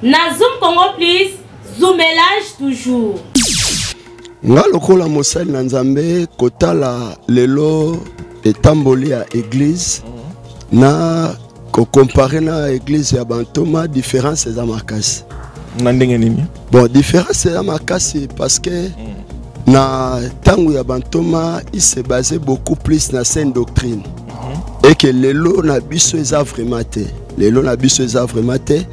Na Zoom Congo Plus, zoomelage toujours. Nga lokola mosali na Nzambe kotala lelo etamboli ya église na ko comparer na église ya Bantoma différence za makasi. Na ndenge nini? Bon, différence ya makasi parce que na tangu ya Bantoma il s'est basé beaucoup plus na saine doctrine. Et que lelo na biso eza vraiment te. Lelo na biso eza vraiment te.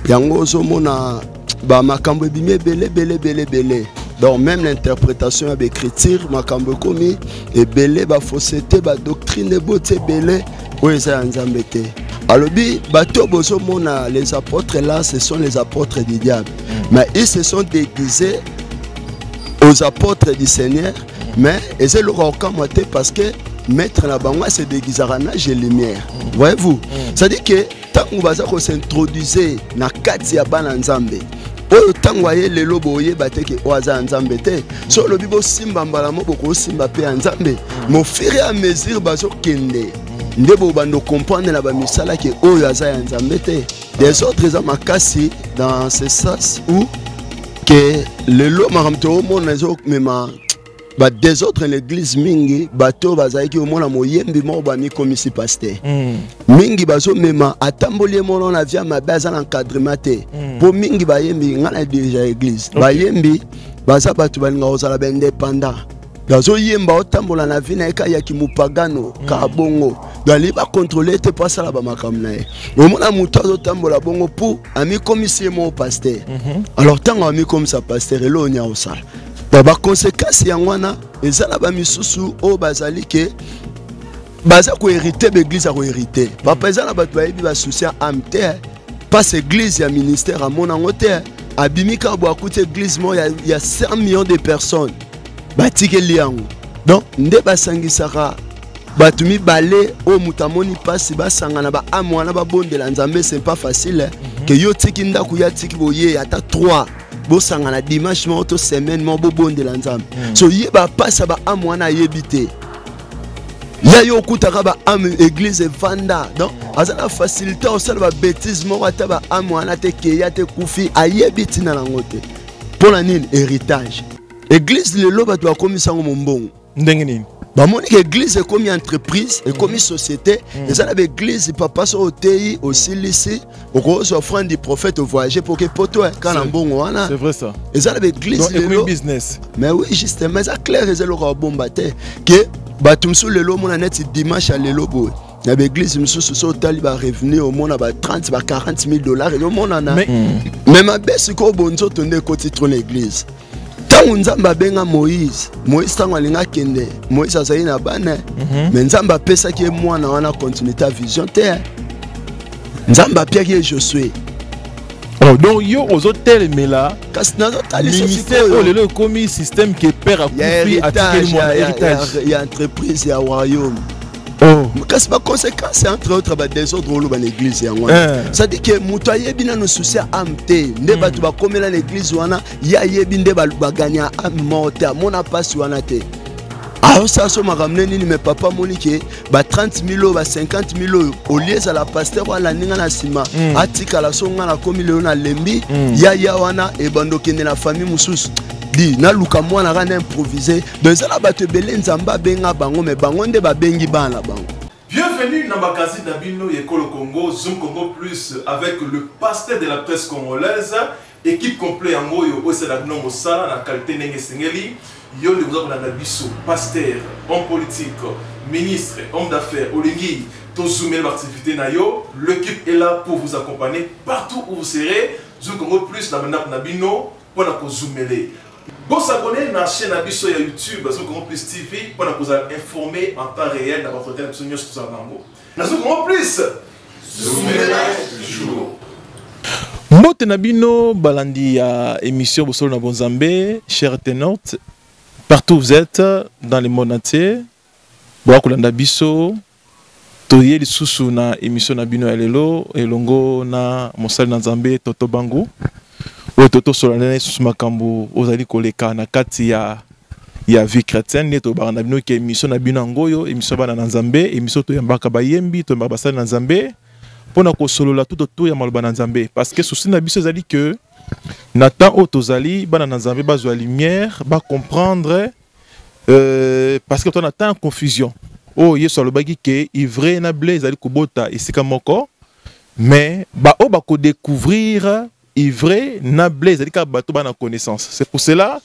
Yango ozomona ba makambo ebime belé. Donc même l'interprétation avec l'écriture, makambo komi et belé ba fausseté ba doctrine boté belé o eza Nzambe te. Alobi bato bozo mona les apôtres là, ce sont les apôtres du diable. Mais ils se sont déguisés aux apôtres du Seigneur, mais ils ont le reconnaître parce que maître la bango se déguisera na lumière. Voyez-vous? C'est-à-dire que tant qu'on va s'introduire na kati ya bana Nzambe. Oyo tango aye lelo boye bateke oaza Nzambe te. So lobi bo simba mbala mo boko simba pe Nzambe. Mo fur et à mesure bazo kende. Ndebo bando comprendre la ba misala ke oyo aza Nzambe te. Des autres za makasi dans ce sens où que lelo maramto mo nazo mema ba des autres l'église mingi bato bazaki au mona moyembi mo ba mi komisi pasteur mingi bazo mema atamboli mo na via mabaza l'encadrement te po mingi ba yembi ngana déjà église ba yembi baza bato balinga ozala ba indépendant bazo yemba otambola na vina eka ya kimupagano ka bongo dali ba contrôler te pas ça la ba makamna e au mona muto otambola bongo pour ami komisi mo pasteur alors tant ami comme ça pasteur elo nya osala ba conséquence ya ngwana ezala ba misusu o bazali ke baza ko hériter l'église a ko hériter papa ezala ba bayebi ba souci amte pas église ya ministère a mon angote abimika bo akuti église mo ya 100 millions de personnes batikeli yango donc nde basangisaka batumi balé o mutamoni pasi basangana ba amwana ba bondela Nzambe c'est pas facile que yo tiki ndaku ya tiki boye ata 3 bosangana dimanche mo to semaine mo bo bondela Nzambe so yeba pasa ba amwana yebite ya yo kutaka ba am église vanda donc azala facilité au sala ba bêtise mo ata ba amwana te ke ya te kufi ayebiti na langote pour la nini héritage église le loba doit komisa ngo mbongo ndenge nini ba moni que église est comme entreprise et comme société et ça la église papa so otei aussi lycée au cause offrande du prophète voyager pour que poto quand la mbongo wana c'est vrai ça et ça la église le business mais oui justement ça clair et le bombaté que batumsu le lo mona net dimanche à lelo boy na l'église msusu so tali ba revenu au mona ba 30 ba 40 000 dollars et au mona na mais ma baisse ko bonzo tonde ko titre l'église tangu Nzamba benga Moïse tangu alinga kende Moïse azali na bana mais Nzamba pesa ki mwana wana continuité vision te Nzamba piaki Josué oh donc yo aux hôtels mais là kasi na tali ministère oh le commis système que père a compris à tirer mon héritage il y a entreprise ya royaume oh kasi ba conséquence entre autres ba désordre au l'église ya wana ça dit que muto ayebi na no souci amte nde batu ba komela l'église wana ya yebi nde ba gagner am morte mona passe wana te alors ça so makamne nini mais papa monike ba 30 000 ba 50 000 au lieu à la pasteur wala ninga na sima atika la songa na komi le na lembi ya wana e bando kende na famille mususu di na luka mwana rana improviser donc ça la bato belé Nzamba benga bango mais bango nde ba bengi bana bango. Bienvenue dans Magasin Dabino Yekolo Congo Zoom Congo Plus avec le pasteur de la presse congolaise équipe complète en moyo au Sédagno Mosala na qualité nenge sengeli yo le vous na biso pasteur homme politique ministre homme d'affaires olingi to zoomer l'activité na yo l'équipe est là pour vous accompagner partout où vous serez Zoom Congo Plus na bino pour la zoomer. Vous abonnez à la chaîne Abisso sur YouTube, Zoom Congo Plus TV, pour vous informer en temps réel dans votre télévision. Zoom Congo Plus, zoomelage toujours. Mbote Nabino, balandi à émission Bosolo na Bonzambe, chers ténors, partout où vous êtes, dans le monde entier, Boakulanda Bisso, Toye li susu na émission Nabino Elelo, Elongo na Mosali Nzambe, Toto Bango. Toto solane sous makambo ozali koleka na kati ya vie chrétienne neto barana bino ke émission na bino ngoyo émission bana na Nzambe émission to yambaka bayembi to mbaka basali na Nzambe pour na ko solo la tout autour ya maloba na Nzambe parce que souci na biso ezali que na temps otozali bana na Nzambe bazwa lumière ba comprendre parce que toi na temps confusion oh yeso alobaki ke ivre na blé ezali kobota esika moko mais ba o ba ko découvrir ivre na blé ezali ka bato bana connaissance. C'est pour cela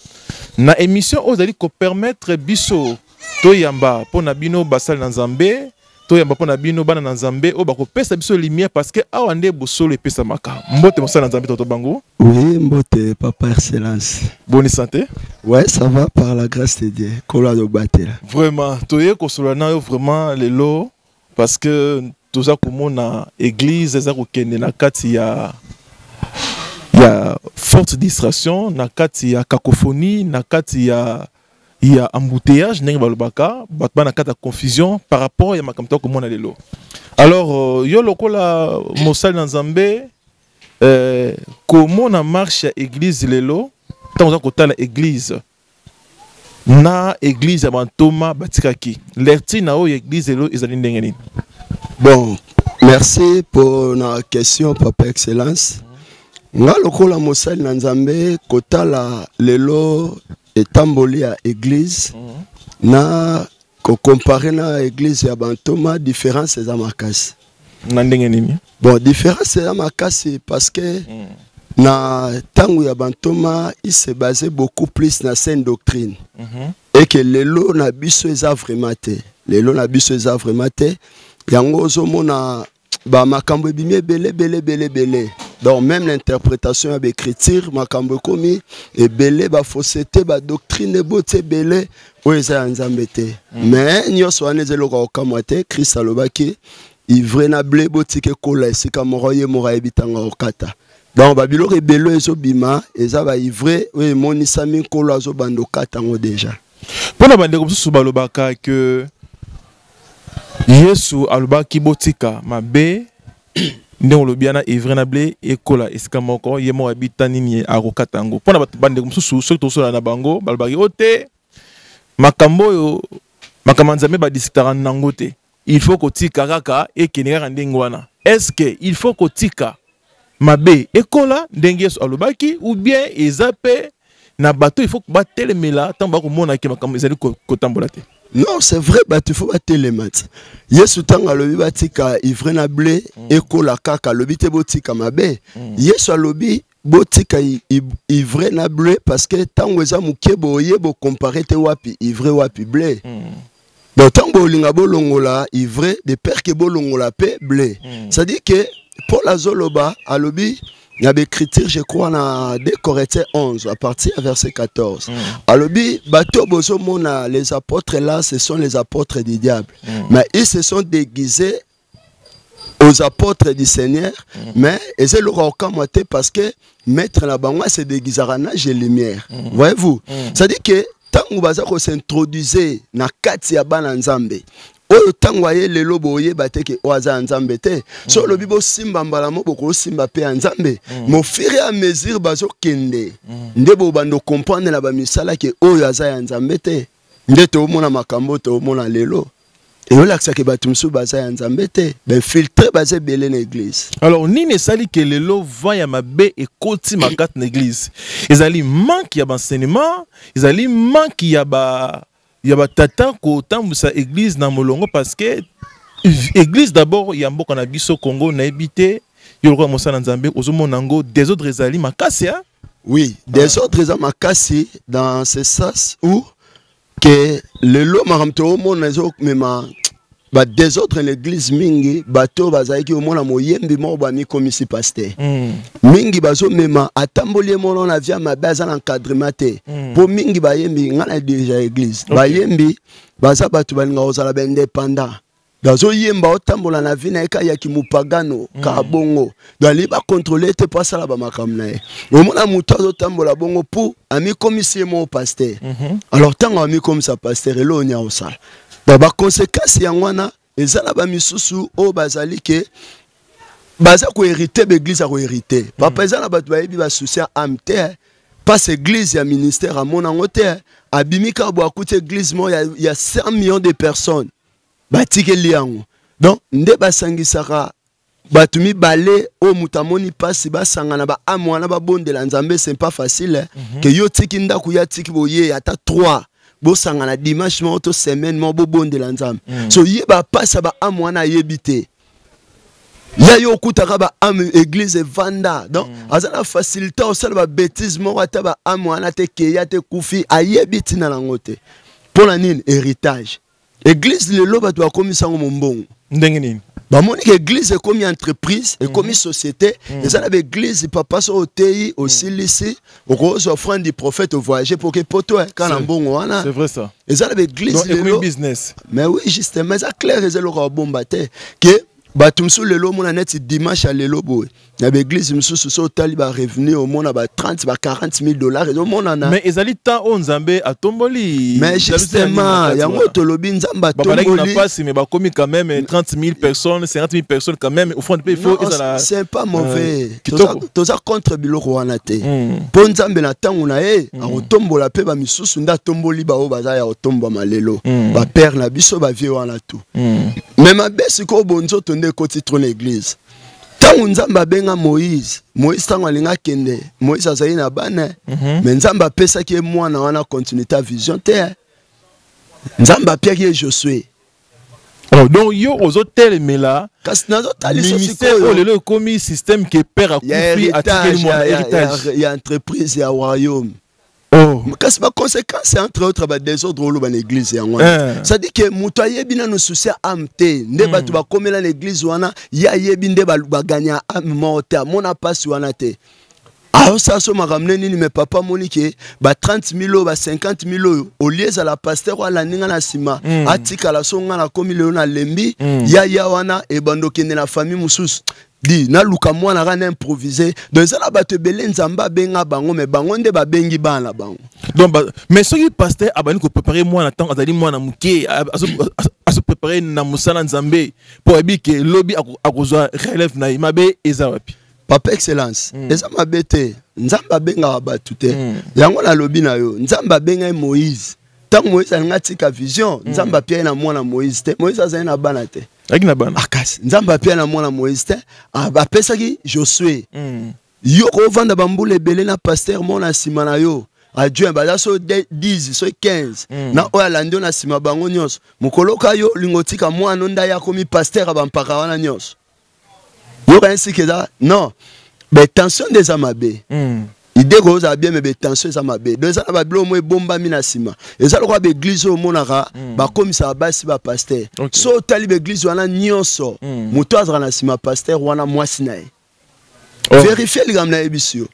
na émission ozali ko permettre biso to yamba pour na bino basal na Nzambe to yamba pour na bino bana na Nzambe o ba ko pesa biso lumière parce que awande bosolo epesa maka mbote mosala na Nzambe toto bango. Oui, mbote papa excellence. Bonne santé. Ouais, ça va par la grâce de Dieu. Kola do batela. Vraiment toye ko solo na yo vraiment lelo parce que toza komona église eza ko kende na kati ya forte distraction, na kati ya cacophonie, na kati ya embouteillage, ndenge balobaka, batba na kati ya confusion par rapport ya makamto ko mona lelo. Alors yo lokola mosali na Nzambe comment na marche ya église lelo, tant ko tala église na église ya Bantoma batikaki. Lerti na o église lelo ezali ndenge nini? Bon, merci pour la question papa excellence. Nga lokola mosali na Nzambe kotala lelo etamboli ya église na ko comparer na église ya Bantoma différence za makasi. Na ndenge nini? Bon, différence za makasi parce que na tangu ya Bantoma il se basait beaucoup plus na saine doctrine. Et que lelo na biso eza vraiment te. Lelo na biso eza vraiment te. Yango zomona ba makambo ebimi belé. Donc même l'interprétation à l'écriture, makambo komi et belé ba fausseté ba doctrine boté belé oeza nzambete. Mais nyoso anezelo ka okamwate Christ alobaki ivre na blé botike kola esika moroye mora ebitanga okata. Donc babilo rebelo ezobima eza ba ivre we monisa min kola azo bando kata ngo déjà. Pona bande ko susu balobaka que Yesu alobaki botika mabe ndenge lobiana ivre na blé ekola esika moko ye mo habita nini akokata ngo pona bato bande mususu soki tosola na bango balobaki ote makambo yo makamanzame ba districtara nango te il faut kotika kaka ekeneka ndenge wana est-ce que il faut kotika mabe ekola ndenge Yesu alobaki ou bien ezape na bato il faut batelemela tant ba komona ke makambo ezali kotambola te. Non, c'est vrai, bah tu faut battre les maths. Yesu tanga lobi batika ivre na blé ekola kaka lobi te botika mabe. Yesu lobi botika ivre na blé parce que tango eza muke boye bo comparer te wapi ivre wapi blé. Donc tango linga bolongola ivre de père ke bolongola pe blé. Ça dit que pour la zoloba alobi il y a des écritures, je crois, dans 2 Corinthiens 11, à partir du verset 14. Alobi, bateau bozo mona, les apôtres là, ce sont les apôtres du diable. Mais ils se sont déguisés aux apôtres du Seigneur. Mais ils ont le parce que maître la banque se déguisé à nage et lumière. Voyez-vous? C'est-à-dire que tant que vous s'introduisez dans 4 yaban en Zambé, oyo tango aye lelo boye bateke oaza nzambe te so lo bibo simba mbala mo boko simba pe nzambe mo fur et à mesure bazo kende ndebo bando comprendre la ba misala ke oyo aza ya nzambe te ndete omona makambo to omona lelo et on l'accès que batumsu baza nzambe te ben filtre basé belé na église. Alors nini sali ke lelo va ya mabe et koti makat na église ezali manque ya enseignement ezali manque ya ba tata ko tambusa église na molongo parce que église d'abord ya mboka na biso Congo na ebité yoloko mosala nzambe ozomona ngo des autres ezali makasi hein? Oui, des autres ezali makasi dans ce sens où que le lo maramto mona zo mema ba des autres l'église mingi bato bazaki omona moyembi mo ba mi komisi pasteur mingi bazo mema atamboli mono na via mabaza l'encadrement te pour mingi ba yembi ngana déjà église ba yembi baza bato balinga ozala ba indépendant bazo yemba otambola na vina eka ya kimupagano ka bongo dali ba contrôler te pas ça la ba makamna e omona muto otambola bongo pour ami komisi mo pasteur alors tant ami comme ça pasteur elo nya osala ba conséquence ya ngwana ezala ba misusu o bazali ke baza ko hériter l'église a ko hériter papa ezala ba bayebi ba souci amte pas église ya ministère a mon angote abimika bo akute église mo ya 100 millions de personnes ba tikeli yango donc nde basangisaka batumi balé o mutamoni pasi basangana ba amwana ba bondela nzambe c'est pas facile que yo tiki ndaku ya tiki boye ata 3 bo sangana dimanche mo to semaine mo bo bondela nzambe so ye ba pasa ba amwana yebite ya yo kutaka ba am église vanda donc azana facilité o sala ba bêtise mo ata ba amwana te ke ya te kufi ayebiti na langote pour la nini héritage église le loba doit komisa ngo mbongo ndenge nini ba moni que église est comme entreprise et comme société et ça la église papa so otei aussi lycée au cause offrande du prophète voyager pour que poto quand la mbongo wana c'est vrai ça et ça la église le business mais oui justement ça clair et le bombaté que batumsu lelo mona net dimanche à lelo boy na l'église msusu so tali ba revenu au monde ba 30 ba 40 000 dollars et au monde na mais ezali ta on nzambe atomboli mais justement yango tolobi nzamba tomboli na passe mais ba komi quand même 30 000 personnes 50 000 personnes quand même au fond il faut c'est pas mauvais tous ça contre biloko wana te po nzambe na tangu na e akotombola pe ba misusu nda tomboli ba o baza ya otomba malelo ba père na biso ba vie wana tout mais ma besi ko bonzo tonde ko titre l'église tangu nzamba benga Moïse tangu alinga kende Moïse azali na bana mais nzamba pesa ki mwana wana continuité vision te nzamba pia ki Josué donc yo aux hôtels mais là ministère au lelo komi système que père a confié à héritage il y a entreprise il y a royaume kasi ba conséquence entre autres ba désordre au ban église ya ngwana ça dit que muto yebi na no souci amte nde batu ba komela l'église wana ya yebi nde ba gagner am morte mona passe wana te ah ça so maramne nini mais papa monike ba 30 000 ba 50 000 au lieu à la pasteur wala ninga na sima atika la songa na komi le na lembi ya wana e bando kende na famille mususu di na luka mwana rana improviser donc ça la bato belé nzamba benga bango mais bango nde ba bengi bana bango donc mais ce qui pasteur abani ko préparer mwana tant azali mwana muke à se préparer na musala nzambe pour ebike lobby akozwa relève na imabe eza wapi papa excellence eza mabete nzamba benga bato te yango na lobby na yo nzamba benga Moïse tant Moïse alinga tika vision nzamba pia na mwana Moïse te Moïse azali na bana te Agina bana. Akasi. Nzamba pia na mwana Moïse te. Ba pesa ki Josué. Yo ko vanda bambule belé na pasteur mona sima na yo. Adieu ba so 10 so 15. Na oya lando na sima bango nyos. Mukoloka yo lingotika mwana nda ya komi pasteur abampaka wana nyos. Yo ainsi que ça. Non. Mais tension des amabe. Idée que vous avez bien mais tension des amabe. Deux ans ba blo mo bomba minasima. Et ça le roi l'église au monara ba comme ça basi ba pasteur. So tali l'église wana nyonso. Muto azana sima pasteur wana mwasi nae. Vérifier les gamna ebisio.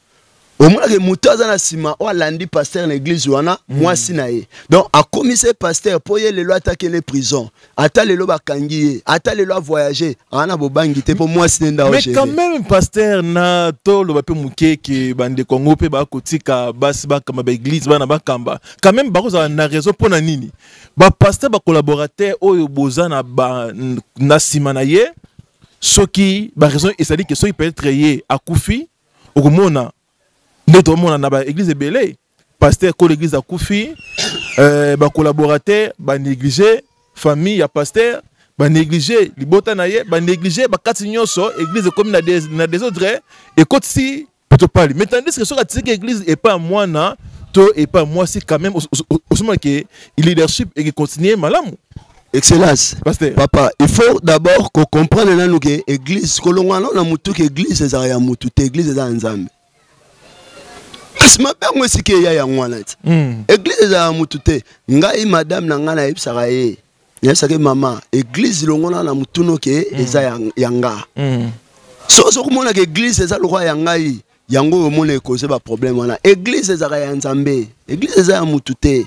Au moins que muto azana sima o landi pasteur l'église wana mwasi nae. Donc a commissaire pasteur pour y les lois attaquer les prisons. Ata les lois kangié, ata les lois voyager. Ana bobangi te pour mwasi nenda o. Mais quand même pasteur na to lo ba pe muke ke bande Congo pe ba kotika basi ba kama ba église bana ba kamba. Quand même ba ko na raison pour na nini. Ba pasteur ba collaborateur oyo bozana ba na sima na ye. Soki ba raison et ça dit que soki peut être yé akufi okomona neto mona na ba église belé pasteur ko l'église akufi ba collaborateur ba négliger famille ya pasteur ba négliger libota na ye ba négliger ba kati nyonso église comme na des autres et quand si peut parler mais tandis que soki atiki église et pas moi na to et pas moi si quand même au moment que il leadership et qui continue malamu. Excellence. Papa, il faut d'abord qu'on comprenne que l'église, que l'on a dans l'église, c'est la mutu, l'église est dans Nzambe. Parce que ma père moi c'est qu'il y a yangwana. Église est dans mutu te. Ngai madame nangana ibsara ye. Yesa ke maman, église longona na mutu no ke eza yanga. So komona ke église eza le roi yangai. Yango omona cause ba problème wana. Église eza ya Nzambe. Église eza ya mutu te.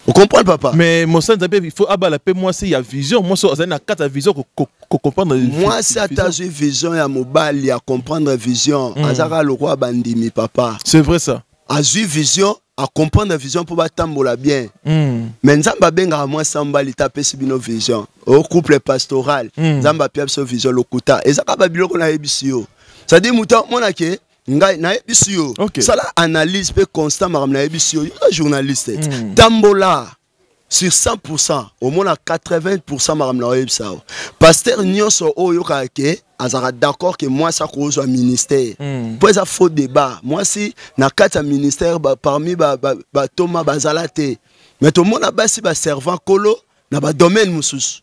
Vous comprenez papa? Mais mon sens il faut abattre la paix moi c'est il y a vision moi ça na quatre vision qu'on comprendre moi c'est ta vision ya mobile ya comprendre vision azaka le roi bandimi papa c'est vrai ça a vision à comprendre vision pour batambola bien mais nzamba benga moi samba litape sibino vision au couple pastoral nzamba pia so vision lokuta ezaka babilo na ebisio ça dit muta mona ke ngai na ebisio ça la analyse pe constant maram na ebisio yo journaliste tambola sur 100% au moins à 80% maram na ebisao pasteur nyonso oyo ka ke azara d'accord que moi ça cause un ministère pour ça faux débat moi si na kata ministère parmi Thomas bazalate mais tout le monde a basi ba servant kolo na ba domaine mususu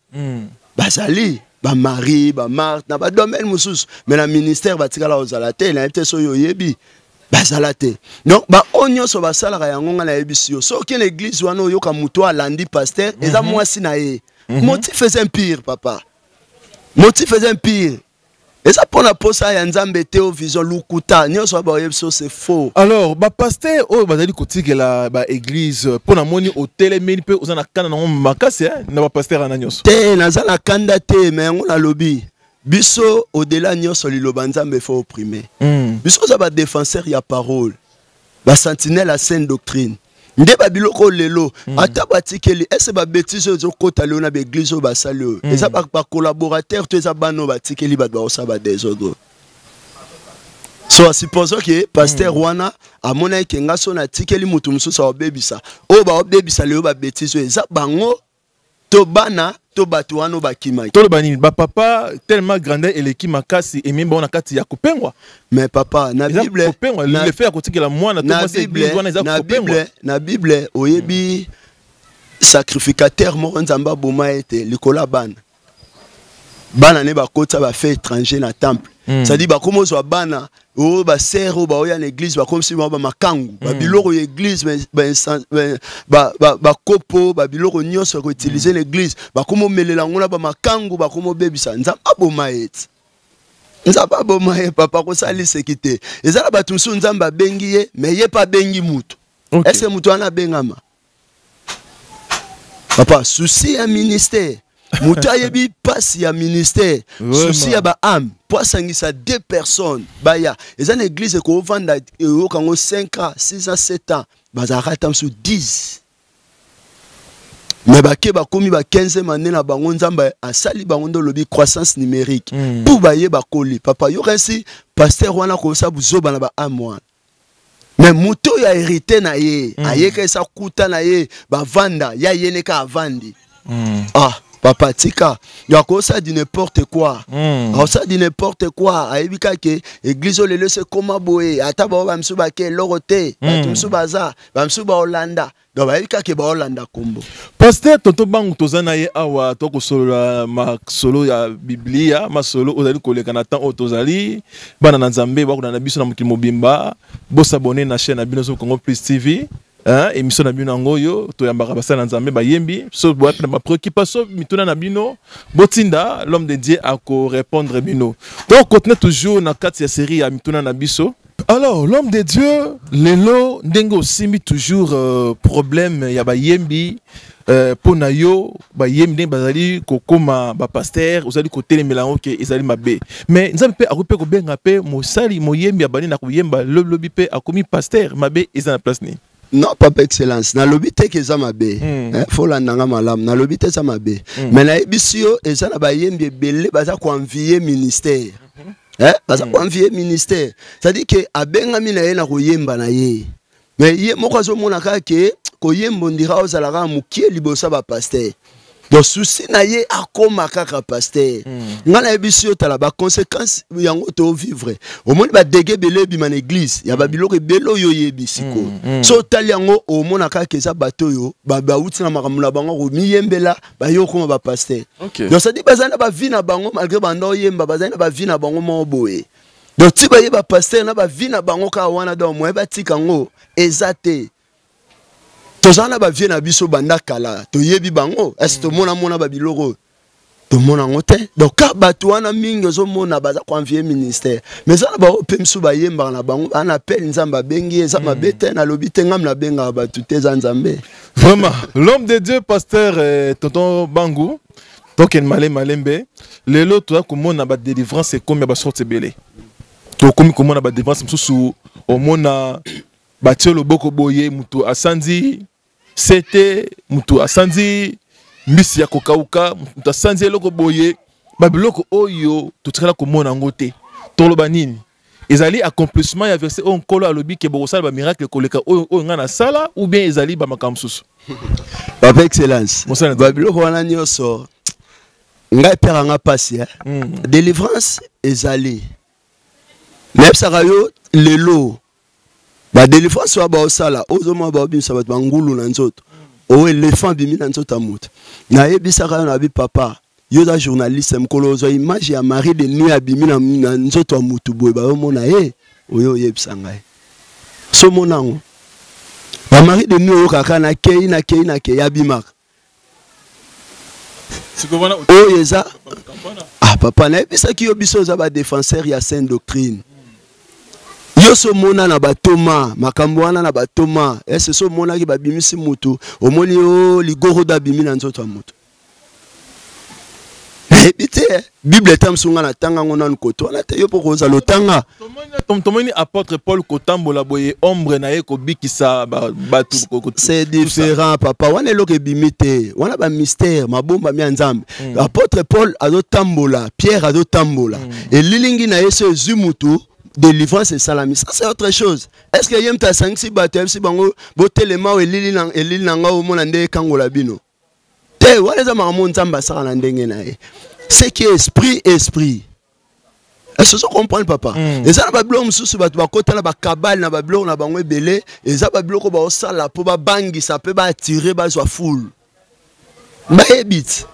bazali ba mari ba Marthe na ba domaine mususu mais na ministère batikala ozalate na ete so yoyebi bazalate donc ba onyo so basala ka yango na ebisio so ki l'église wana yoka muto alandi pasteur eza moi si na ye motif est impire papa motif est impire et ça pour la posa ya nzambe teo vision lukuta nyoso ba yebso c'est faux alors ba pasteur o bazali kotika la ba église pour na moni hôtel meni pe ozana kana na makasi na ba pasteur ana nyoso te nazala kanda te mais ngona lobi biso au-delà nyoso liloba nzambe faut opprimer biso za ba défenseur ya parole ba sentinelle à sainte doctrine nde ba biloko lelo ata batikeli ese ba bêtise zo kota leo na ba église o ba sali eza ba collaborateur to eza bano batikeli ba ba ba désordre so supposons que pasteur wana amona ke ngaso na tikeli mutu mususu obebisa o ba obebisa leo ba bêtise eza bango to bana to batu wana bakima to le bani ba papa tellement grandeur et l'équipe makasi et même bona kati ya kopengwa mais papa na bible kopengwa le fait akotika la mwana to moi c'est église wana eza kopengwa na bible oyebi sacrificateur mo nzamba boma ete likola bana ne bakota ba fait étranger na temple ça dit ba komo zo bana o ba sero ba oya na église ba comme si ba makangu ba biloko église ba kopo ba biloko nyonso ko utiliser l'église ba komo melela ngona ba makangu ba komo bebisa nzamba boma ete nzamba boma e papa ko sali sekite ezala ba tumsu nzamba bengi ye mais ye pas bengi mutu est-ce que mutu ana bengama papa souci ya ministère Mouta yebi passe ya ministère souci ya ba âme pour sangisa 2 personnes baya eza na église ko vanda yo kango 5 ans 6 ans 7 ans bazarata msu 10 mais bake ba komi ba 15 mané na bango nzamba asali bango ndo lobi croissance numérique pour baye ba koli papa yo resi pasteur wana ko sa buzoba na ba âme wana mais muto ya hérité na ye ayeka sa kuta na ye ba vanda ya yeneka avandi papa tika yako ça dit n'importe quoi ça dit n'importe quoi aibika ke église le laisse comment boé ata ba msu ba ke lorote msu baza ba msu ba Hollanda donc aibika ke ba Hollanda kombo pasteur tonto bangu tozana ye awa to ko solo ma solo ya biblia ma solo ozali koleka na temps otozali bana na nzambe ba ko na biso na mokili mobimba bo s'abonner na chaîne na bino Congo Plus TV émission na bino ngoyo to yambaka basala nzambe bayembi so boate na préoccupation mituna na bino botinda l'homme de Dieu a ko répondre bino donc continue toujours na quatre ya série ya mituna na biso. Alors l'homme de Dieu lelo ndengo simbi toujours problème ya bayembi pona yo bayembi bazali kokoma ba pasteur ozali ko telemela ke ezali mabe mais nzambe pe akope ko benga pe mosali moyembi abani na koyemba lobi pe akomi pasteur mabe eza na place ni. Non, papa excellence. Na lobite ke za mabe. Faut la nanga malam. Na lobite za mabe. Mais na ebisio eza na bayembi belé baza ko envier ministère. Baza ko envier ministère. Ça dit que abenga mina ye na koyemba na ye. Mais ye moko zo mona ka ke koyembo ndira ozalaka mukie libosa ba pasteur. Donc souci na ye akoma kaka pasteur. Ngana ebisio tala ba conséquences yango to vivre. Au moins ba dégé belé bi man église, ya ba biloko belo yo yebisiko. So tali yango au mona kaka eza bato yo ba uti na makamula bango ko miyembela ba yo koma ba pasteur. Donc ça dit bazana ba vie na bango malgré bando yemba bazana ba vie na bango mo boye. Donc ti ba ye ba pasteur na ba vie na bango ka wana do mo ba tikango ezate. Tozana ba vie na biso banda kala to yebi bango est to mona ba biloko to mona ngote donc ka batu wana mingi zo mona baza ko envier ministère mais ça ba opemsu ba yemba na bango ana appel nzamba bengi eza mabete na lobite ngam na benga batu te za nzambe vraiment l'homme de Dieu pasteur tonton Bangu donc en malembe lelo to ko mona ba délivrance et comme ba sorte belé to comme mona ba délivrance mususu au mona batiolo boko boye mutu asandi c'était mutu asandi misi ya kokauka mutu asandi eloko boye babiloko oyo tutikala komona ngote toloba nini ezali accomplissement ya verset on kolo alobi ke bokosala ba miracle koleka oyo ngana sala ou bien ezali ba makamsusu papa excellence babiloko wana nyoso ngai père nga pasi délivrance ezali même ça yo lelo ba délivrance wa ba osala ozoma ba obimisa bato bangulu na nzoto o éléphant bimi na nzoto amuta na yebisaka na bi papa yo da journaliste mkolo zo image ya Marie de nuit abimi na nzoto amutu boye ba omona oyo yebisa ngai so monango ba Marie de nuit oyo kaka na kei abimaka oh yeza ah papa na bisa ki yo biso za ba défenseur ya sainte doctrine yo so mona na batoma makambo wana na batoma ese so mona ki babimisi mutu omoni yo ligoro da bimi na nzoto ya mutu ebite bible tamsunga na tanga ngona nkoto na te yo poko za lotanga tomoni apôtre Paul kotambola boye ombre na ye ko bikisa batu c'est différent papa wana loke bimite wana ba mystère mabomba mi nzambe apôtre Paul azotambola Pierre azotambola et lilingi na yeso zumutu délivrance et salami ça c'est autre chose est-ce que yem ta sangsi batem si bango botelema o elili nanga o mona nde kangola bino te wana za mamu nzamba saka na ndenge na ye c'est qui esprit est-ce que tu comprends papa et ça na bablo mususu batu bakota na bakabal na bablo na bango ebele et ça bablo ko ba osala po ba bangi ça peut ba attirer ba so full ba ebit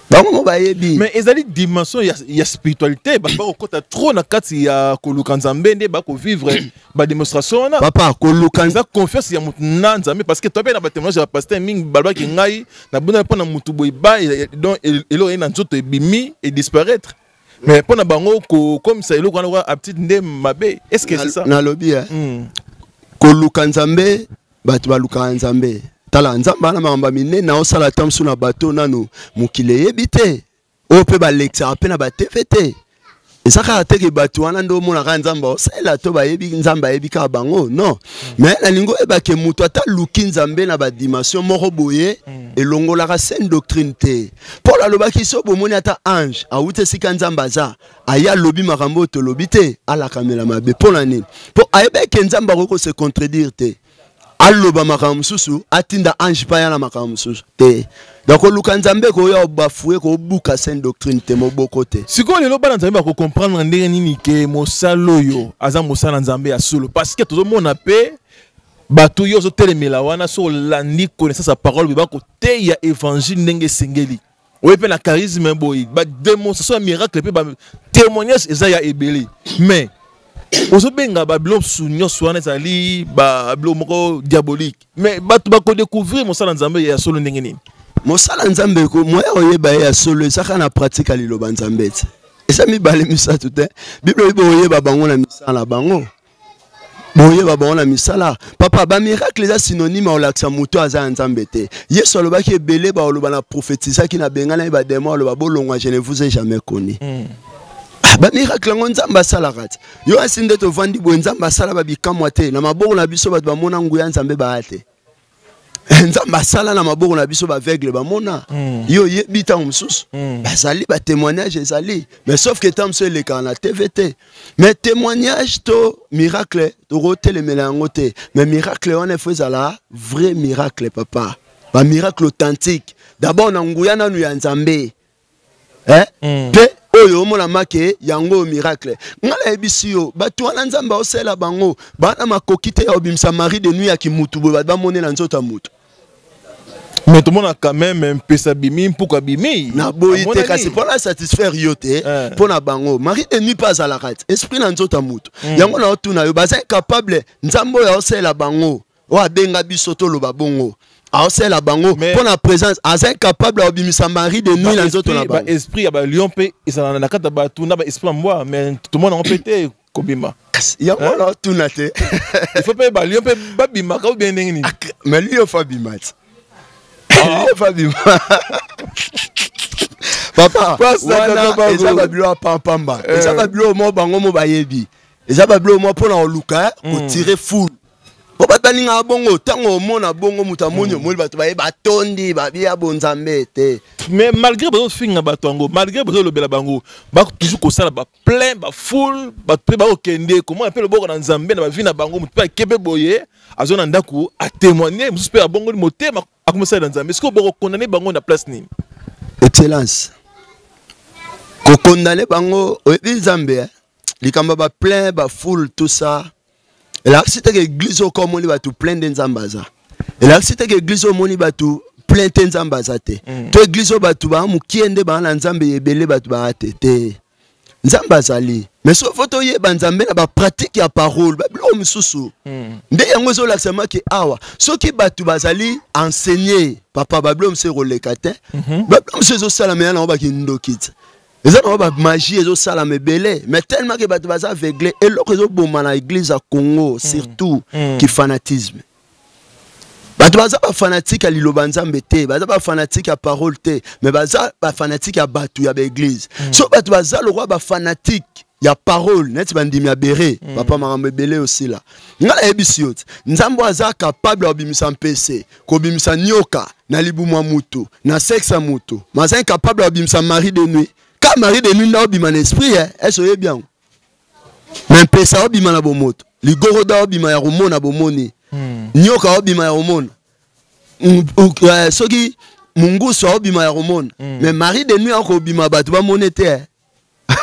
bango ba ebi mais ezali dimension ya spiritualité ba kokota trop na kati ya koluka nzambe nde ba ko vivre ba démonstration na papa koluka nza confiance ya mutu na nzambe parce que toi na ba témoignage ya pasteur ming balba ki ngai na buna pona mutu boy ba donc elo ina nzoto ebimi et disparaître mais pona bango comme ça elo kana a petite nde mabe est-ce que c'est ça na lobby koluka nzambe batu baluka nzambe tala nzamba na mamba mine na osala tamsu na bato nanu mukile yebite o pe ba lecture pe na ba TVT ezaka ateke bato wana ndo mona ka nzamba osala to ba yebi nzamba yebi ka bango non mais na lingo eba ke mutu ata luki nzambe na ba dimension moko boye elongola ka sainte doctrine te Paul alobaki so bomoni ata ange awute sika nzamba za aya lobi makambo to lobite ala kamela mabe pona nini po ayebe ke nzamba ko se contredire te aloba makambo susu atinda ange pa yana makambo susu te donc luka nzambe ko ya bafoué ko buka sainte doctrine te moboko te siko lelo bana nzambe ko comprendre ndenge nini ke mosalo yo aza mosala nzambe ya solo parce que tout le monde appelle bato yo zo telemela wana so landi connaissance sa parole ba ko te ya évangile ndenge sengeli oye pe na charisme boy ba démonstration miracle pe ba témoignage eza ya ebele mais ozo benga ba blom sunyo swana zali ba blom moko diabolique mais bato ba ko découvrir mosala nzambe ya solo ndenge nini mosala nzambe ko moya oyeba ya solo saka na pratique liloba nzambe te esa mi bale misatu te bible ibo oyeba bango na misala bango boyeba bango na misala papa ba miracle eza synonyme au laksa muto aza nzambe te yesu alobaki ebele ba oloba na prophétisaki na bengana ba démon aloba bolongwa je ne vous ai jamais connu ba miracle ngo nzamba sala kati yo asinde to vandi bo nzamba sala ba bikamwa te na maboko na biso ba mona nguya nzambe ba ate nzamba sala na maboko na biso ba aveugle ba mona yo yebita mususu bazali ba témoignage ezali mais sauf que tam seul le kana TVT mais témoignage to miracle to rotel melango te mais miracle on est fait la vrai miracle papa ba miracle authentique d'abord na nguya na nu ya nzambe pe oyo mona make yango miracle ngala ebisi yo bato wana nzamba osela bango bana makokite ya obimsa Marie de nuit ya kimutu bo ba monela nzota mutu mais tout le monde a quand même un peu sabimi pour kabimi na boite kasi pour la satisfaire yote pour na bango Marie de nuit pas à la rate esprit na nzota mutu yango na otuna yo baza capable nzambo ya osela bango wa benga bisoto lo babongo aosela bango pour la présence aza capable obimisa Marie de nuit na nzoto na bango esprit ya ba lion pe isana na kata ba tuna ba esprit moi mais tout le monde a pété kobima ya mona tuna te il faut pas ba lion pe ba bima ka bien ndenge ni mais lion fa bima papa eza babilo apampamba eza babilo mo bango mo bayebi eza babilo mo pona oluka ko tirer foule po bataninga bongo tango mona bongo mutamonyo moli bato baye batondi babia bonzambe te mais malgré besoin finga batongo malgré besoin lobela bango ba toujours ko sala ba plein ba foule ba pe ba okende comment appelle boko na nzambe na ba vina bango mutu pa kebe boye azona ndako a témoigner musu pe bongo ni motema akomisa na nzambe est-ce que boko condamner bango na place ni excellence kokondane bango oyebi nzambe likamba ba plein ba foule tout ça. Et là c'était que église au comme on va tout plein de nzambaza. Et là c'était que église au moni ba tout plein de nzambaza te. To église au ba tout ba mu kiende ba na nzambe yebele ba tout ba te. Nzambaza li. Mais so photo ye ba nzambe na ba pratique ya parole ba bilo mususu. Nde yango zo la sema ki awa. So ki ba tout bazali enseigner papa ba bilo mse rolekate. Ba bilo mse zo sala me na ba ki ndokit. Les gens ont magie, ils ont ça mais belé, mais tellement que tu vas aveugler et l'autre ils ont bon dans l'église à Congo surtout qui fanatisme. Tu vas pas fanatique à l'Ilobanzambe te, tu pas fanatique à parole te, mais tu pas fanatique à batu ya l'église. So tu vas le roi ba fanatique ya parole, net bandimi ya béré, papa marambe belé aussi là. Ngala ebisiot, nzambo aza capable obimisa mpc, ko bimisa nyoka na libumwa mutu, na sexe mutu. Maza incapable obimisa mari de nuit. Quand Marie de nuit n'a pas l'esprit, elle se fait bien. Mais pesa obima na bomoto, ligoroda obima ya romona na bomoni, nyoka obima ya romona. Soki munguso obima ya romona. Mais Marie de nuit encore obima batu ba monete.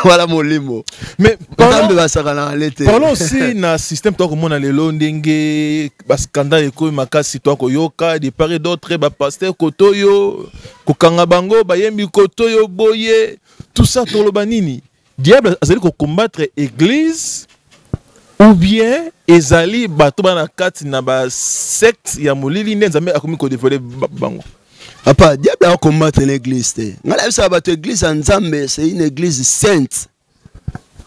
Voilà mon limo. Mais parlons aussi na système toi comme on a le londenge scandale ko makasi toi ko yoka de part d'autres ba pasteur kotoyo ko kanga bango ba yembi kotoyo boye tout ça to lobanini diable azali ko combattre église ou bien ezali bato bana kati na ba secte ya molili nzambe akomi ko dévoiler bango. Papa, diable a combattre l'église. L'église en Zambé, c'est une église sainte.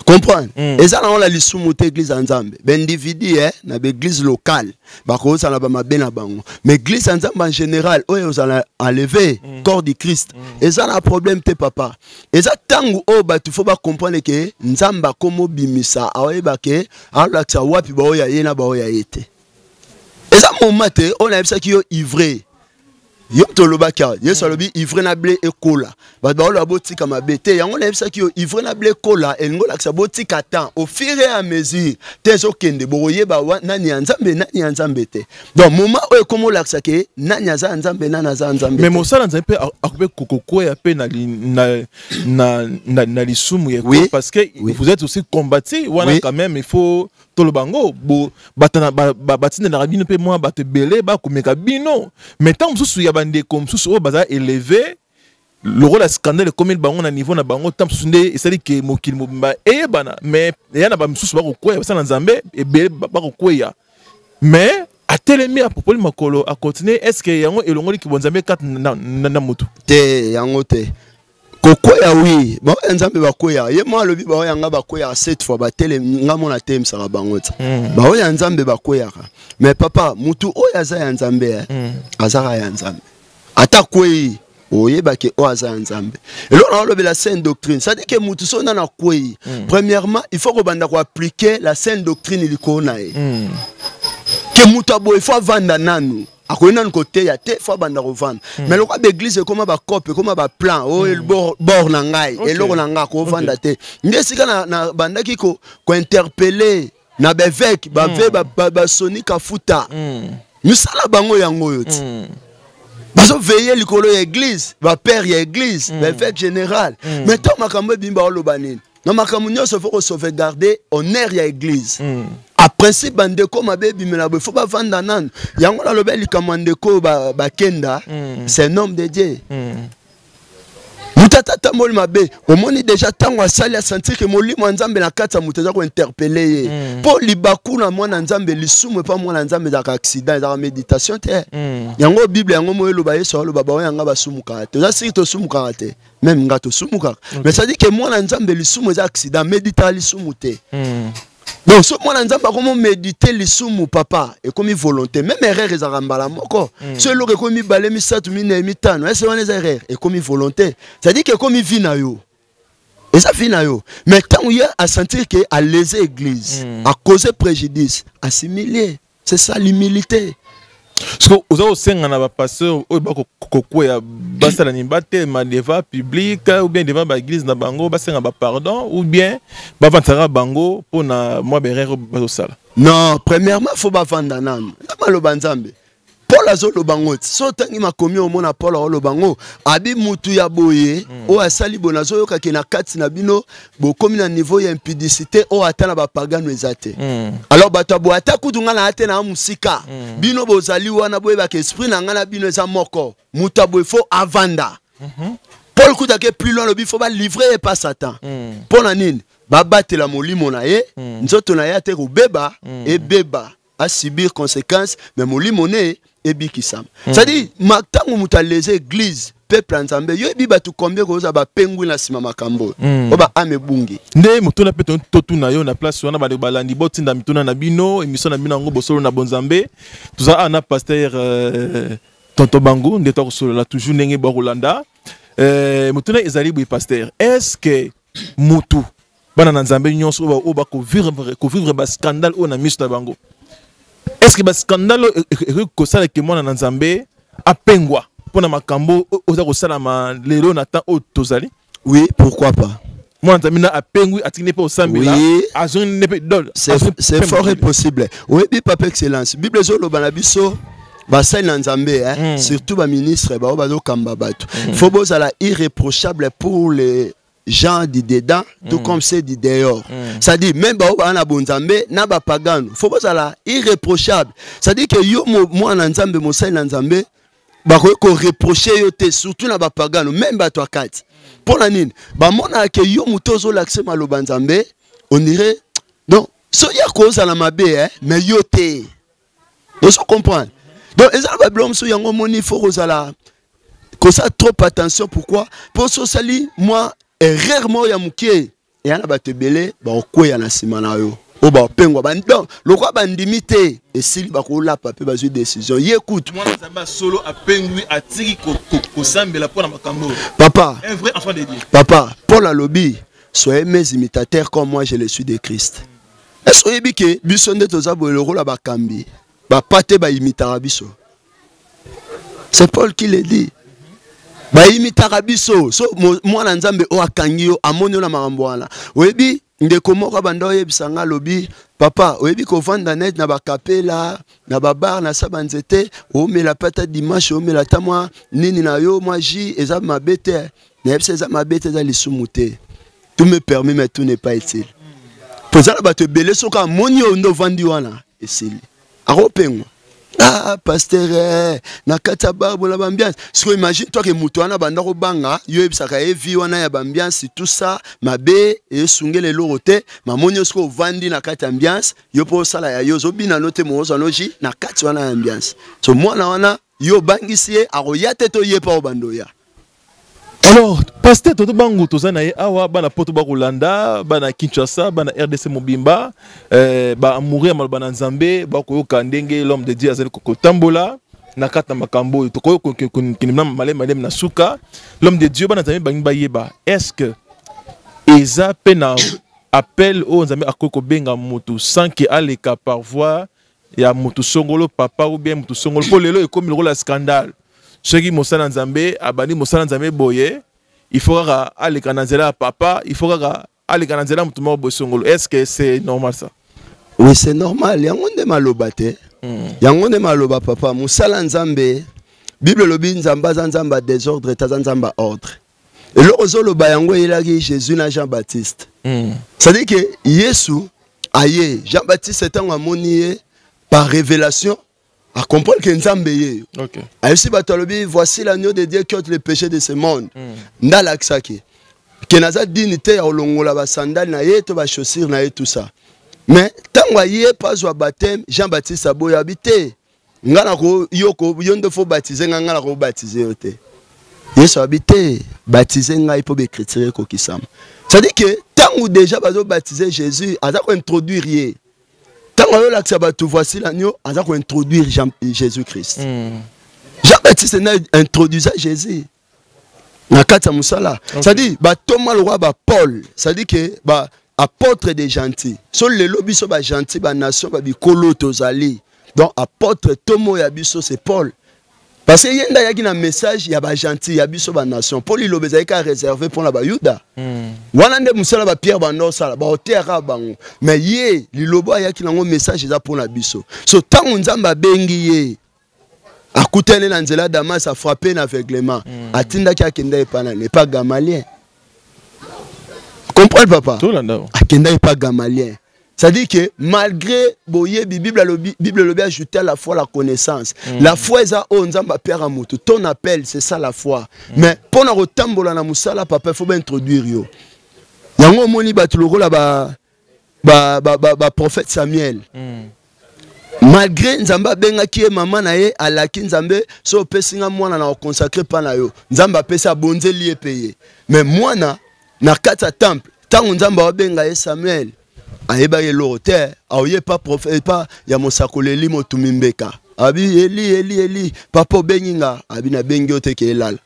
Comprendre? Et ça, on a l'église en Zambé. L'individu, dans l'église locale, mais l'église en Zambé en général, on a enlevé le corps du Christ. Et ça, un problème, papa. Et ça, tant que tu faut comprendre que Nzamba comme bimisa, et ça, on a ça qui est ivré. Yom tolobaka yeso lobi ivre na blé ekola ba ba lo botika mabete yango na bisa ki ivre na blé ekola elingo lakisa botika temps au fur et à mesure tezo kende boye ba nani nzambe te donc moment o komo lakisa ke nani za nzambe mais mosala nzambe akube kokoko ya pe na lisumu ye parce que vous êtes aussi combattu wana quand même il faut tolobango bo batana batina na rabino pe moi bate belé ba komeka bino mais tant mususu ya bande comme mususu o baza élevé le rôle de scandale comme il bango na niveau na bango tant mususu nde esali ke mokili mobimba e bana mais ya na ba mususu ba kokoya basa na nzambe e belé ba kokoya mais a telemi a popoli makolo a continuer est-ce que yango elongoli ki bonzambe kat na moto te yango te kokoya oui bon nzambe bakoya ye mo alobi ba yanga bakoya 7 fois ba tele ngamo na tem saka bangota ba oya nzambe bakoya mais papa mutu oya za ya nzambe azaka ya nzambe atakoi oyeba ke oya nzambe et là on alobi la sainte doctrine ça dit que mutu sona na koi premièrement il faut robanda ko appliquer la sainte doctrine ilikona que mutu abo il faut vanda nanu akoina côté ya te faut banda revendre mais le roi d'église comme ba copie comme ba plan oh el bord na ngai et loko na nga ko vanda te ndesika na banda kiko ko interpeller na bevek ba soni kafuta misala bango yango yoti baso veiller likolo ya église ba père ya église bevek général mais to makambo bimba olobanini na makambo nyonso faut sauvegarder honneur ya église a principe bandeko mabebi melabo faut pas vendre nan yango la lobeli kamandeko ba kenda c'est un homme de Dieu mutata mol mabe omoni déjà tango asali a sentir que molimo nzambe na kata mutaza ko interpeller pour libaku na mwana nzambe lisumu pas mwana nzambe za accident za méditation te yango bible yango moyelo ba yeso lo baba yanga basumuka te za siki to sumuka te même ngato sumuka mais ça dit que mwana nzambe lisumu za accident méditer lisumu te donc ce moi nzamba comment méditer lisumu papa et comme volonté même erreur les arambala moko ce lo comme balé mi satu mi na mi tano est-ce que les erreurs et comme volonté ça dit que comme vie na yo et ça vie na yo mais tant il y a à sentir que à léser église à causer préjudice assimiler c'est ça l'humilité. Parce que vous avez aussi un pasteur qui a basé nimba devant public ou bien devant l'église na bango basé un pardon ou bien bavantara bango pour na moi berero basala. Non, premièrement faut pas vendre nan. Na malo banzambe. Paul azolo bango so tangi makomi omona Paul azolo bango abi mutu ya boye o asali bonazo yoka ke na kati na bino bokomi na niveau ya impudicité o atana ba pagano ezate alors bato bo atakutunga na ate na musika bino bozali wana boye ba ke esprit na ngana bino eza moko mutu boye fo avanda Paul kuta ke plus loin le bifo ba livrer et pas Satan pour na nini ba batela molimo na ye nzoto na ya te ko beba et beba à subir conséquences mais molimo ne ebikisam c'est-à-dire matango muta les églises peuple nzambe yo ebiba tu combien koza ba pengwi na sima makambo oba amebungi nde mutuna pe totu na yo na place wana ba balandi botinda mituna na bino émission na bino ngo bosolo na bonzambe tuza ana pasteur Tonto Bango nde to solo la toujours ndenge ba Rolanda mutuna ezali bu pasteur est-ce que mutu bana na nzambe nyonso oba ko vivre ba scandale o na miso na bango. Est-ce que le scandale est que moi Nzambe a pengwa pour na makambo oza ko salama lelo na temps o tozali? Oui, pourquoi pas? Moi Nzambe a pengwi atine pas au sambela azon ne pe dol. C'est fort et possible. Oui, papa excellence. Bible zo lo banabiso ba sai na Nzambe surtout ba ministre ba zo kamba bato. Faut bozala irréprochable pour les gens dit dedans tout comme c'est dit dehors. Ça dit même ba na bonzambe na ba pagano faut pas ça irréprochable. Ça dit que yo moi na Nzambe mo sai na Nzambe ba ko reprocher yo te surtout na ba pagano même ba toi kati. Pour la nine ba mona que yo mutozo l'accès malo banzambe on dirait non so ya cause la mabe mais yo te. Donc on comprend. Donc ezala ba blom so yango moni faut kozala que ça trop attention pourquoi pour so sali moi et rarement ya mukie et yana ba tebele ba okoya na sima na yo o ba pengwa ba donc le quoi ba ndimité et s'il ba ko la pape ba zu décision y écoute moi ça ba solo a pengwi atiki ko sambela pour na makambo papa un vrai enfant de Dieu papa Paul a lobby soyez mes imitateurs comme moi je le suis de Christ est-ce que bike biso nde tozabo le rôle ba kambi ba pate ba imitara biso c'est Paul qui le dit ba imitaka biso so mwana Nzambe o akangi yo amoni na makambo wana oyebi ndeko moko banda oyebisanga lobi papa oyebi ko vanda net na ba kapela na ba bar na sabanzete o mela pata dimanche o mela tamwa nini na yo moi ji eza mabete na yebisa eza mabete za lisumuté tout me permet mais tout n'est pas utile pozala ba te belé soka moni o ndo vandi wana esili aropengo. Ah, pasteur, na kata barbo la bambiance. So imagine toi que mutuana bandako banga, yo ebisaka evi wana ya bambiance tout ça, mabe et sungele lorote, mamoni osko vandi na kata ambiance, yo po sala ya yo zo bina note mozo noji na kata wana ambiance. So mwana wana yo bangisie aroyate to ye pa obandoya. Alors, pasteur Tonto Bango tozana ye awa bana poto ba Rolanda, bana Kinshasa, bana RDC Mobimba, ba mourir mal bana Nzambe, ba ko kandenge l'homme de Dieu azali ko tambola na kata makambo to ko kinimna malem na suka, l'homme de Dieu bana Nzambe bangi ba yeba. Est-ce que eza pena appel au Nzambe akoko benga mutu sans que aleka par voie ya mutu songolo papa ou bien mutu songolo pour lelo et comme le rôle scandale. Ceux qui mosala Nzambe abani mosala Nzambe boye il faudra aller kanazela papa il faudra aller kanazela mutumo bosongolo. Est-ce que c'est normal ça? Oui, c'est normal. Yango nde maloba te. Yango nde maloba papa mosala Nzambe Bible lobi Nzamba Nzamba désordre ta Nzamba ordre. Et le ozoloba yango elaki Jésus na Jean-Baptiste. Ça dit que Yesu aye Jean-Baptiste était en amoni par révélation à comprendre que Nzambe ye. OK. Ainsi batalobi voici l'agneau de Dieu qui ôte le péché de ce monde. Ndalaksaki. Que naza dignité ya olongola ba sandales na ye to ba chaussures na ye tout ça. Mais tant ye pas au baptême Jean-Baptiste aboya habité. Ngana ko yoko yondo faut baptiser ngana ko baptiser yote. Yesu habité baptiser ngai pour bécriture ko kisam. Ça dit que tant ou déjà bazo baptiser Jésus aza ko introduire ye. Tant que voici l'agneau, on va introduire Jésus-Christ. Jean-Baptiste n'a introduit Jésus. Ça dit, Thomas le roi Paul, ça dit que apôtre des gentils. Sur les lobbies sont gentils, nation, bikolo tozali. Donc apôtre Thomas Yabiso c'est Paul. Parce qu'il y a un message, il y a des gentils, il y a des nations. Paul il a réservé pour la Bayuda. Wanande musala ba Pierre bando sala ba otera bango. Mais ye lilobo ya ki nango message za pour la biso. So tango Nzamba bengi ye. akutane na nzela Damas a frappé un aveuglement atindaki akenda epana n'est pas Gamalien. Comprends papa? Akenda est pas Gamalien. Ça dit que malgré boye Bible le ajouté à la foi la connaissance. La foi est à onzamba père amutu. Ton appel c'est ça la foi. Mais pour na rotambola na musala papa faut bien introduire yo. Yango moni batuloko la ba prophète Samuel. Malgré nzamba benga ki maman na ye alaki nzambe so pesinga mwana na consacrer pa na yo. Nzamba pesa bonze lié payé. Mais mwana na kata temple tango nzamba benga ye Samuel. Aeba yelo te aoye pas prophète pas ya mosakoleli motumimbeka abi Eli papa benginga abi na bengi ote ke elala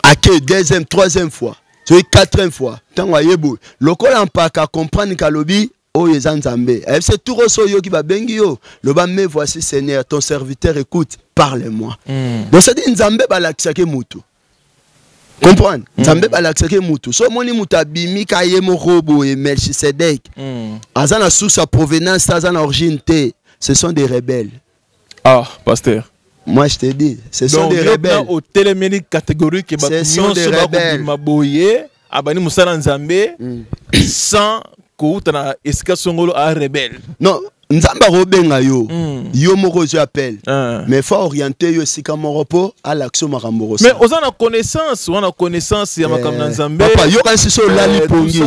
ake deuxième troisième fois c'est quatrième fois tango ayebo lokola mpaka comprendre kalobi o yeza nzambe c'est tout roso yo ki ba bengi yo loba me voici Seigneur ton serviteur écoute parle-moi donc ça dit nzambe balakisake mutu. Comprendre? Nzambe balaksake mutu. So moni muta bimi ka ye morobo et Melchisedek. Azana sous sa provenance, azana origine te. Ce sont des rebelles. Ah, pasteur. Moi je te dis, ce sont des rebelles. Au téléménique catégorique ce sont des rebelles. Maboye, abani musala nzambe sans koutana eska songolo a rebelle. Non. Nzamba robenga yo yo moko je appelle mais faut orienter yo sika moropo à l'action makambo. Mais on a connaissance ya makamna nzambe papa yo kansi so lali pongi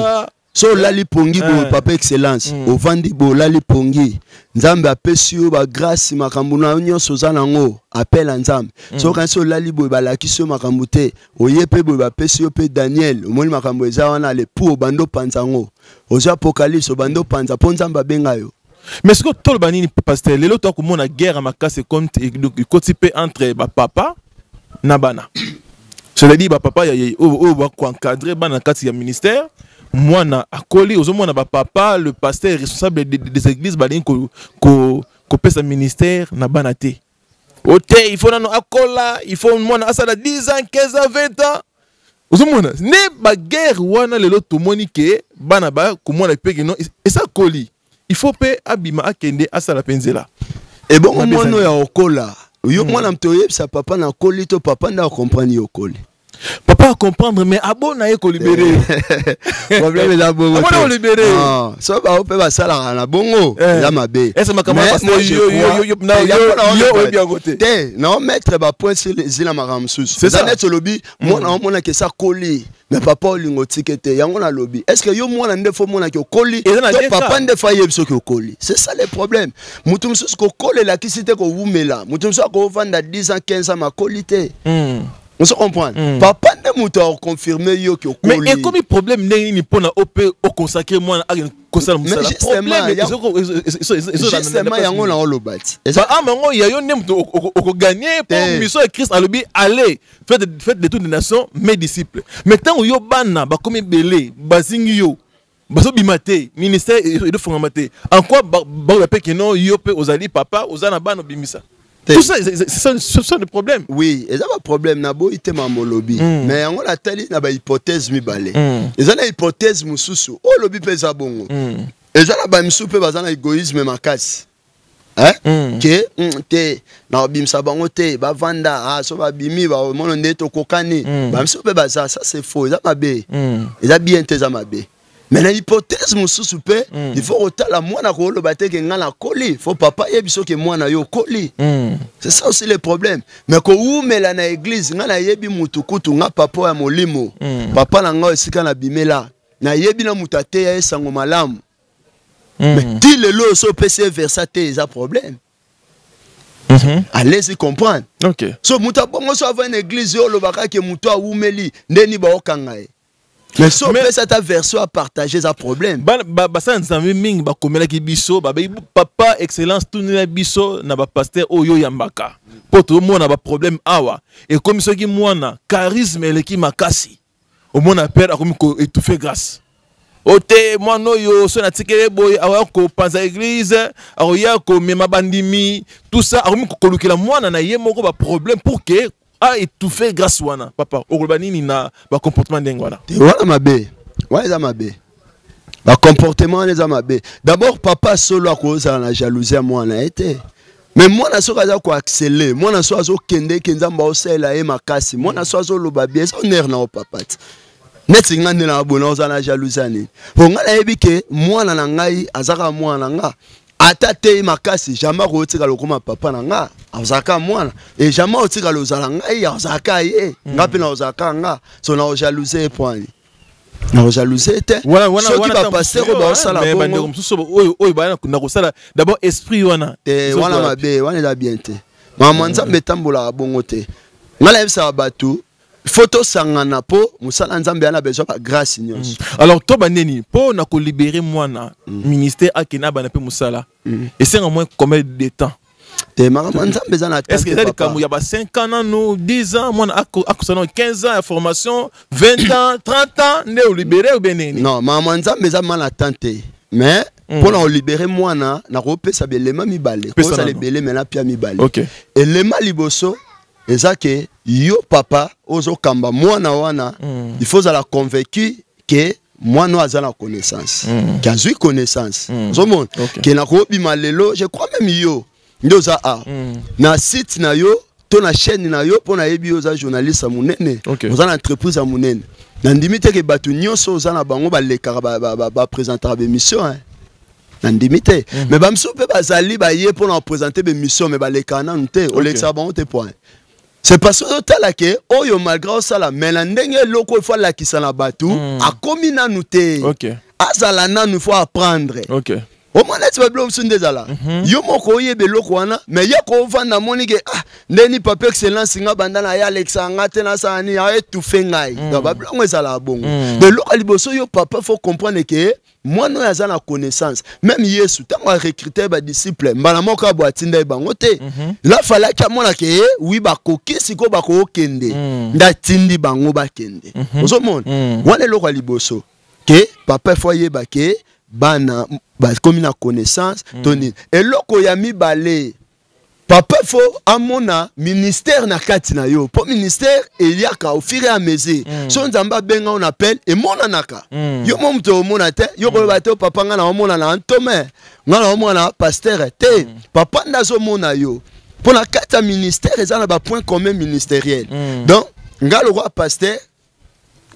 so lali pongi bo papa excellence au vandi bo lali pongi nzambe apesi yo ba grâce makambo na nyonso za nango appelle nzambe so kansi so lali bo balaki so makambo te oyepe bo bapesi yo pe Daniel omoni makambo eza wana le pour bando panzango ozo apocalypse bando panza ponzamba benga yo. Mais ce que tout le banini pasteur, les autres comme on a guerre à ma casse compte et côté entre papa nabana. C'est-à-dire papa y a encadrer bana kati ya ministère, moi na akoli aux moi na papa le pasteur responsable des églises balin ko pesa ministère na bana te. Ote il faut na akola, il faut moi na asala 10 ans, 15 ans, 20 ans. Aux moi ne ba guerre wana les autres monique bana ba ko moi na peke non et ça coli. Il faut payer abima akende asala penzela. Et bon moi no ya okola. Yo mwana mtoye sa papa na koli to papa na comprendre okoli. Papa a comprendre mais abona ye ko libérer. Problème là bongo. Abona libérer. Ah, so ba ope ba sala na bongo la mabe. Est-ce makama pasteur yo bien côté. Té, non mettre ba point sur les îles maramsus. C'est ça net lobby, moi na mona que ça koli. Mais papa olingo tikete yango na lobby. Est-ce que yo mwana ndefo mona ke koli? Papa ndefo yebiso ke koli. C'est ça le problème. Mutu msusu ko kole la kisite ko wumela. Mutu msusu ko vanda 10 ans 15 ans ma qualité. On se comprend. Papa ne m'a confirmé yo que mais et comme problème n'est pas na op au consacrer moi à consacrer moi justement yango na olobati ba amango ya yo nem au gagner pour mission de Christ à lobby aller faites de toutes les nations mes disciples mais tant yo bana ba comme belé bazingi yo baso bimate ministère de fondamenté en quoi ba pe que non yo pe ozali papa ozana bana bimisa. Tout ça, ce sont des problèmes. Oui, et ça va problème. Nabo ite mambo lobby. Mais on a tali na ba hypothèse mi balé. Et ça na hypothèse mususu. Oh lobby pesa bongo. Et ça na ba mususu pe bazana égoïsme makasi. Hein? Que te na bimsa bango te ba vanda ah so ba bimi ba mono ndeto kokani. Ba mususu pe baza ça c'est faux. Ça mabe. Et ça bien te ça mabe. Mais la hypothèse mususu pe il faut otala mwana ko lo bateke ngala koli faut papa yebiso ke mwana yo koli. C'est ça aussi le problème. Mais ko umela na église ngala yebi mutu kutu nga papa ya molimo. Papa na nga esika na bimela na yebi na mutate ya esango malamu. Mais dit le lo so PC versate is a problème. Allez-y comprendre. OK. So muta bongo so avant une église yo lo baka ke mutu a umeli ndeni ba okanga e. Mais si on peut cette version à partager, ça problème. Ça nzambe ming ba komela ki biso ba papa excellence tout na biso na ba pasteur oyo yambaka. Po to mo na ba problème awa. Et comme ce qui mwana charisme ele ki makasi. Au mona père akomi ko étouffer grâce. Ote mwana yo so na tikele boy awa ko panza église, awa ko mema bandimi, tout ça akomi ko kolukela mwana na ye moko ba problème pour que a étouffé grâce wana papa okolbanini na ba comportement ndengwana voilà mabe ouais ça mabe ba comportement les mabe d'abord papa solo a cause la jalousie moi na été mais moi na soka za ko accélérer moi na so azo kende kenzamba osela e makasi moi na so azo loba bien so ner na opapati neti ngane na bona ozana jalousani bonga na ebike moi na ngai azaka moi na nga ata te makasi jamais rotika lokoma papa na nga azaka moi et jamais otika lozala ngai azaka ye ngapi na ozaka nga so na jalouser point na jalouser te so qui va passer au ba sala bon mais bande comme so oyo ba na ko sala d'abord esprit wana te wana mabe wana la bien te mama nzambe tambola bongo te ngala ebisa batu photo sangana po musala nzambe ana besoin ba grâce nyonso. Alors to baneni po na ko libérer mwana ministère akena bana pe musala et c'est en moins combien de temps te mama nzambe za na est-ce que ça comme il y a 5 ans nous 10 ans mwana akusana 15 ans de formation 20 ans 30 ans ne o libérer ou beneni non mama nzambe za mala tante mais pour na libérer mwana na ko pesa belema mibale ko sa lebele mena pia mibale OK et lema liboso ezake yo papa ozo kamba mwana wana il faut la convaincu que mwana aza na connaissance qu'azui connaissance zomon que na ko bima lelo je crois même yo ndoza a na site na yo to na chaîne na yo pona yebi oza journaliste munene oza na entreprise a munene na ndimite ke batu nyonso oza na bango ba lekara ba présenter ba émission hein na ndimite mais ba mso pe bazali ba ye pona présenter ba émission mais ba lekara na nte o lekara bango te point. C'est parce que tala ke oyo malgré ça la melandenge loko il faut la kisana batu a komi na nuté OK azala na nous faut apprendre OK au moins tu vas blom sundezala yo moko yebe loko wana mais ya ko vanda monike ah ndeni papa excellence nga banda na ya Alexa ngate na sani ya étouffé ngai ba blom ezala bongo de loko liboso yo papa faut comprendre que moi non yaza na connaissance même Yesu tant on recruter ba disciple mbala moko aboatinda bango te la fala ka mona ke oui ba kokisi ko ba ko kende nda tindi bango ba kende ozomona wana loko liboso ke papa foyer ba ke bana ba comme na connaissance toni et loko ya mibale papa faut amona ministère na kati na yo pour ministère eliaka au fur et à mesure so nzamba benga on appelle et mona naka yo momto mona te yo ko ba te papa nga na mona na ntome nga na mona pasteur te papa ndazo mona yo pour la kati ministère ezana ba point commun ministériel donc nga le roi pasteur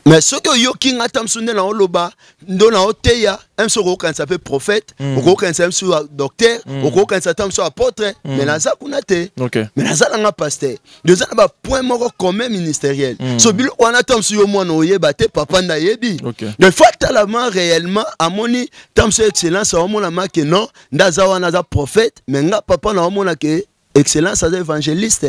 mais ce que yo kinga tamsunde na oloba ndo na oteya emso ko kansa pe prophète ko kansa emso docteur ko kansa tamso apôtre mais na za kuna te mais na za nga pasteur deux ans ba point moko commun ministériel so bilo wana tamso yo mwana oyeba te papa nda yebi de fatalement réellement amoni tamso excellence o mona make non ndaza wana za prophète mais nga papa na o mona ke excellence as évangéliste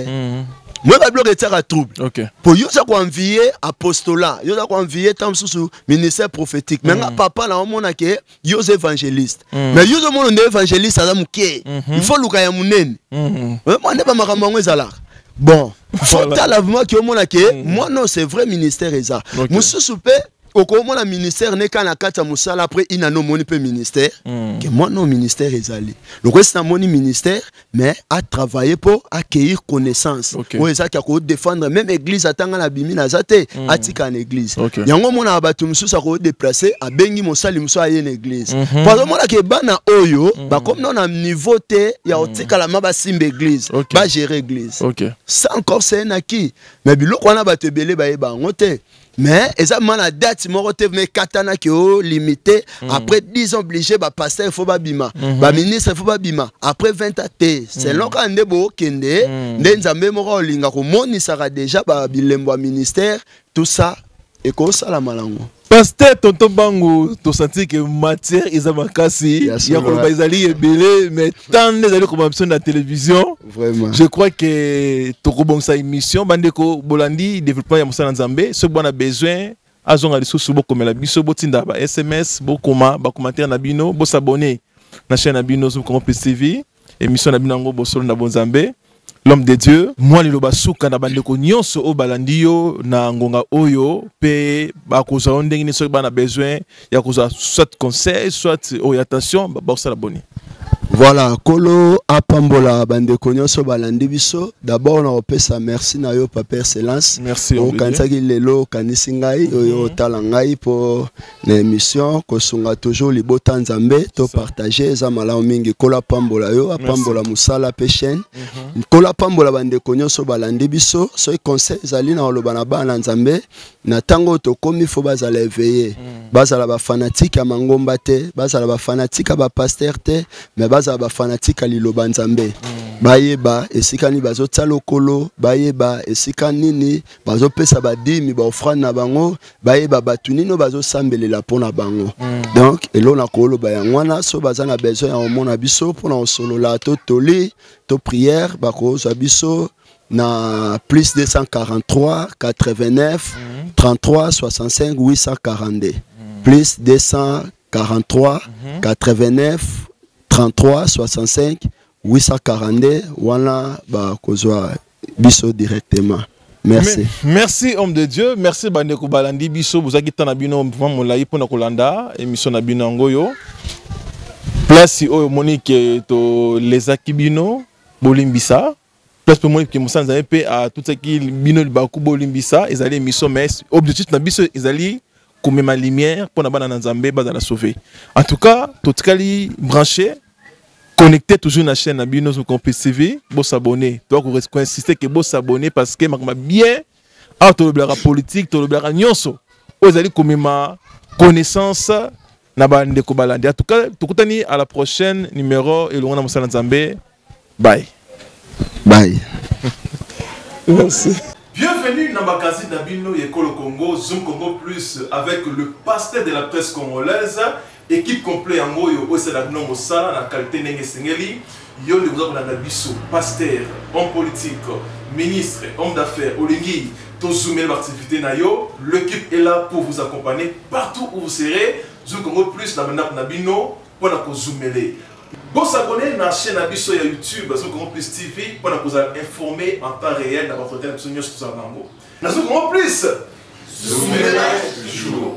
moi ba bloquer ça à trouble pour yo ça ko envier apostolat yo ça ko envier tam sous ministère prophétique mais nga papa na mona ke yo évangéliste mais yo mona ndé évangéliste ça muké il faut luka ya munene moi ne pas makambo ngezala bon faut talavement que mona ke moi non c'est vrai ministère eza mususu pe okomona ministère ne kana kata musala après ina no moni pe ministère que moi non ministère ezali le reste na moni ministère mais à travailler pour accueillir connaissance ou ça qui a ko défendre même église atanga na bimi na zate atika na église yango mona batu mususa ko déplacer a bengi mosali muso a une église parce que mona ke bana oyo ba comme non na niveau te ya otika la maba simba église ba gérer église ça encore c'est na qui mais biloko na batu belé ba yeba ngote mais eza mana date moko te mais katana ki o limité après 10 ans obligé ba pasteur faut ba bima ba ministre faut ba bima après 20 ans te c'est longa ndebo kende nzambe moko linga ko monisaka déjà ba bilembo ministère tout ça et ko sala malango pasteur tonton bango to senti que matière isa makasi ya ko ba izali ebele mais tant ezali ko option na télévision vraiment je crois que to ko bonsa émission bandeko bolandi développement ya musala nzambe ce bon a besoin azonga lisusu bokomela biso botinda ba SMS bokoma ba commentaire na bino bo s'abonner na chaîne na bino Zoom Congo Plus TV émission na bino ngo bosolo na bonzambe l'homme de Dieu moi le basuka na bandeko nyonso o balandio na ngonga oyo pe ba koza ndenge ni so bana besoin ya koza soit conseil soit orientation ba ça la bonne Voilà, Kolo apambola bande konyoso balandi biso. D'abord on opesa merci na yo papa excellence. Merci. On kansaki lelo kanisi ngai oyo tala ngai pour l'émission ko sunga toujours libota nzambe to partager za malamu mingi Kolo apambola yo apambola musala pe chaîne. Kolo apambola bande konyoso balandi biso. So conseil zali na olobana bana nzambe na tango to komi fo bazala éveiller. Bazala ba fanatique ya mangomba te, bazala ba fanatique ba pasteur te, mais baza ba fanatique à liloba nzambe. Bayeba esika ni bazo tsalo kolo, bayeba esika nini bazo pesa ba dimi ba offrande na bango, bayeba batunino bazo sambelela pona bango. Donc elo na kolo ba yangwana so baza na besoin ya omona biso pona osolola to toli to prière bako zo biso na plus 243 89 33 65 842 plus 243 89 33 65 842 wana ba kozwa biso directement. Merci. Merci homme de Dieu, merci bandeko balandi biso bozaki tana bino mouvement molai pona kolanda émission na bino ngoyo. Place oyo Monique to les akibino bolimbisa. Place pour moi qui me sens à tout ce qui bino baku bolimbisa, ils allaient émission mais objectif na biso ils allaient comme ma lumière pour na bana nzambe ba la sauver. En tout cas, tout kali branché connecté toujours na chaîne na bino sur TV, bo s'abonner. Toi qu'on insister que bo s'abonner parce que ma bien à to le politique, to le nyonso. Ils allaient comme ma connaissance na bande ko balandi. En tout cas, tout kutani à la prochaine numéro et l'on a musala nzambe. Bye. Bye. Merci. Bienvenue dans Makazi Nabino Yekolo Congo, Zoom Congo Plus avec le pasteur de la presse congolaise, équipe complète en Moyo, Osedagno Mosala, la qualité Nenge Sengeli, Yon de vous Nabiso, pasteur, homme politique, ministre, homme d'affaires, Olingi, Tozoumé l'activité Nayo, l'équipe est là pour vous accompagner partout où vous serez, Zoom Congo Plus, Nabino, pour la Zoomer. Vous abonnez à la chaîne Abisso et YouTube, Zoom Congo Plus TV, pour vous informer en temps réel dans votre télévision. Zoom Congo Plus, Zoomer toujours.